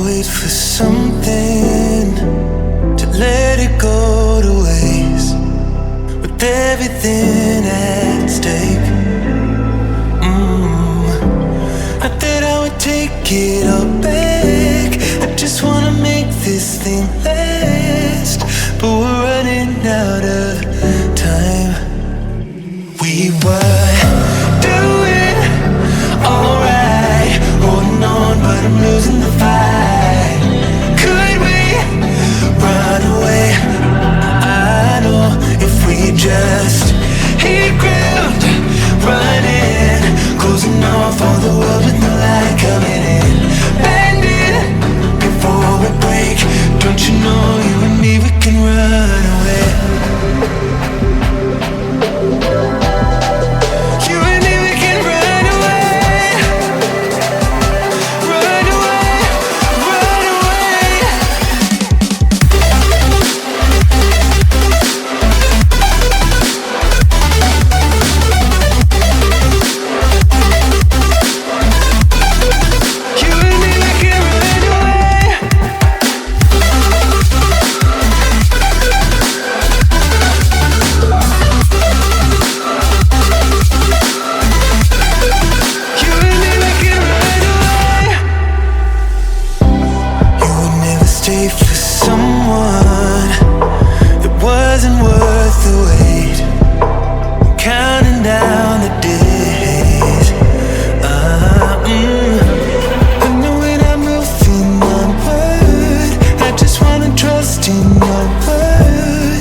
wait for something to let it go to waste, with everything at stake. Not that I would take it all back, I just wanna make this thing last, but we're running out of time. We were doing alright, holding on, but I'm losing the fight. Could we run away? I know if we just hit ground, running, closing off all the world with the light coming in, bending before we break. Don't you know you and me, we can run away. You and me, we can run away. Run away, run away. You and me, we can run away. You and me, we can run away. You would never stay for someone that wasn't worth the wait. I'm counting down the days. I know when I'm moving onward, I just wanna trust in your word,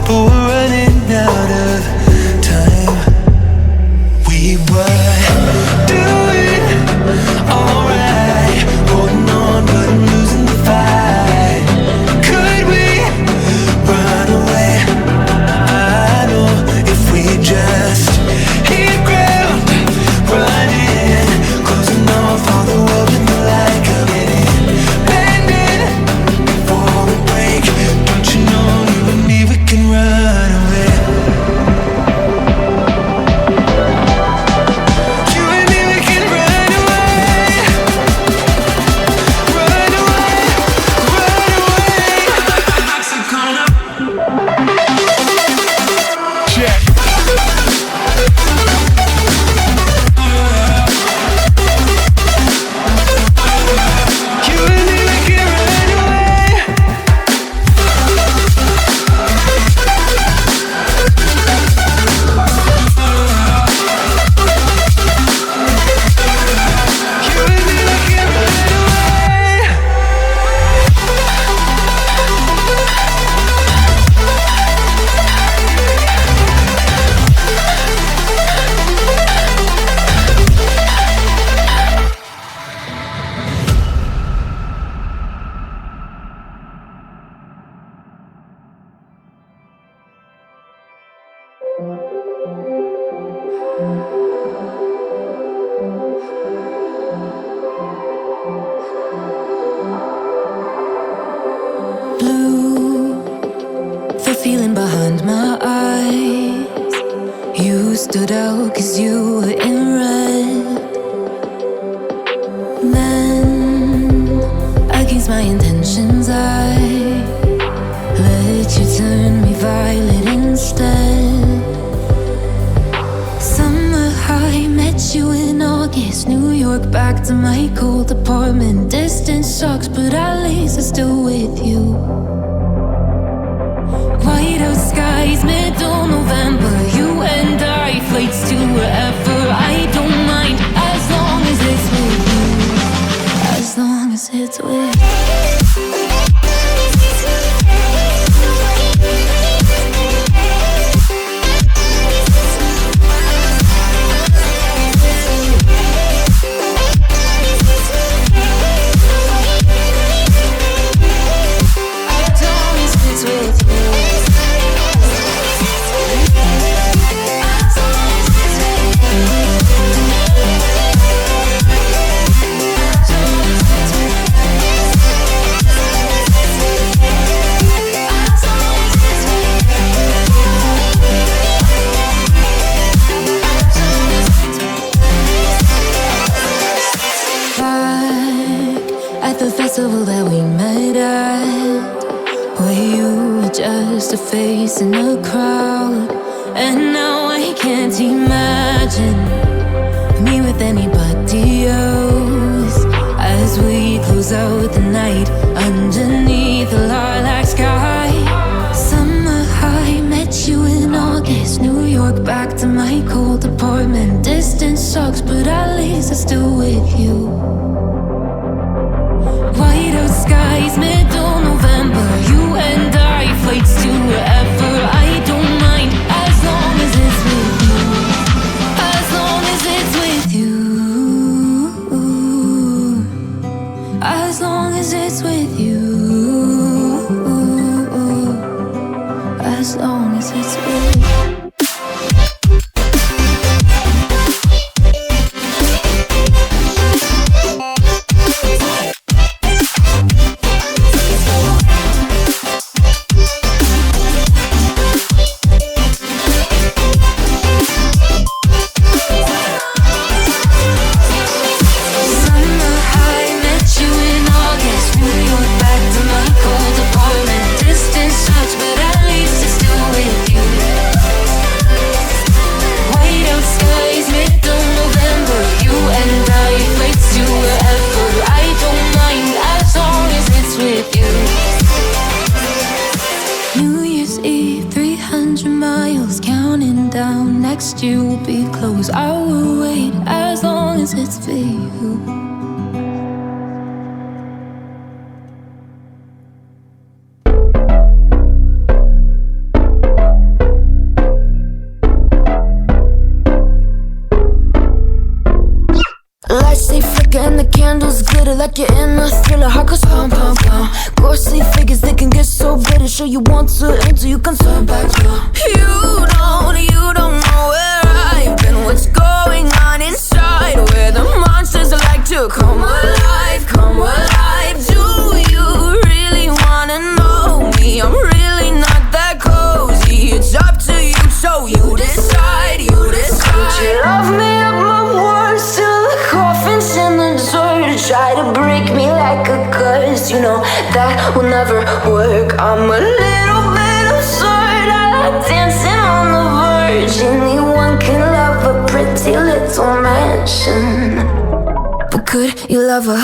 but we're running out of time. We were doing alright, holding on, but I'm losing the fight. Could we run away? I know if we just hit ground, running, closing off all the world with the light coming in, bending before we break. Don't you know you and me, we can run away. You and me, we can run away. Run away, run away. Check. You and me, we can run away. You and me, we can run away. Blue, the feeling behind my eyes. You stood out 'cause you were in red. Then, against my intentions, I let you turn me violet instead. Summer high, met you in August. New York, back to my cold apartment. Distance sucks, but at least I'm still with you. White out skies, middle November. You and I, flights to wherever. I don't mind, as long as it's with you. As long as it's with you. As long as it's with you. As long as it's with you. festival that we met at, where you were just a face in a crowd. And now I can't imagine me with anybody else, as we close out the night underneath the lilac sky. Summer high, met you in August. New York, back to my cold apartment. Distance sucks, but at least I'm still with you. White out skies, middle November. You and I, flights to wherever. I don't mind, as long as it's with you. As long as it's with you. As long as it's with you. As long as it's with you. You will be close. I will wait as long as it's for you. Lights they flicker and the candles glitter like you're in a thriller. Heart goes pum pum pum. Ghostly figures they can get so bitter. Show you want to until you can turn back to. You don't know where I've been. What's going on inside? Where the monsters like to come alive, come alive. Do you really wanna know me? I'm really not that cozy. It's up to you, so you decide, you decide. Could you love me up my words till the coffin's in the dirt? Try to break me like a curse, you know that will never work. I'm a little bit absurd. I like dancing on the verge. Anyone can love a pretty little mansion, but could you love a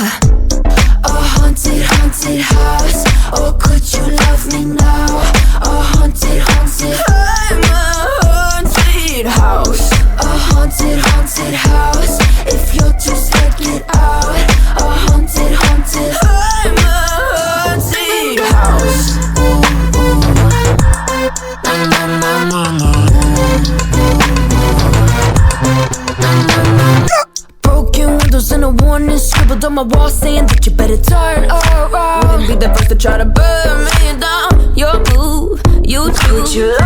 haunted, haunted house? Or could you love me now? A haunted, haunted. I'm a haunted house. A haunted, haunted house. If you're too scared, get out. A haunted, haunted. I'm a haunted house. Broken windows and a warning scribbled on my wall saying that you better turn around. Wouldn't be the first to try to burn me down. Your move, you too. Could you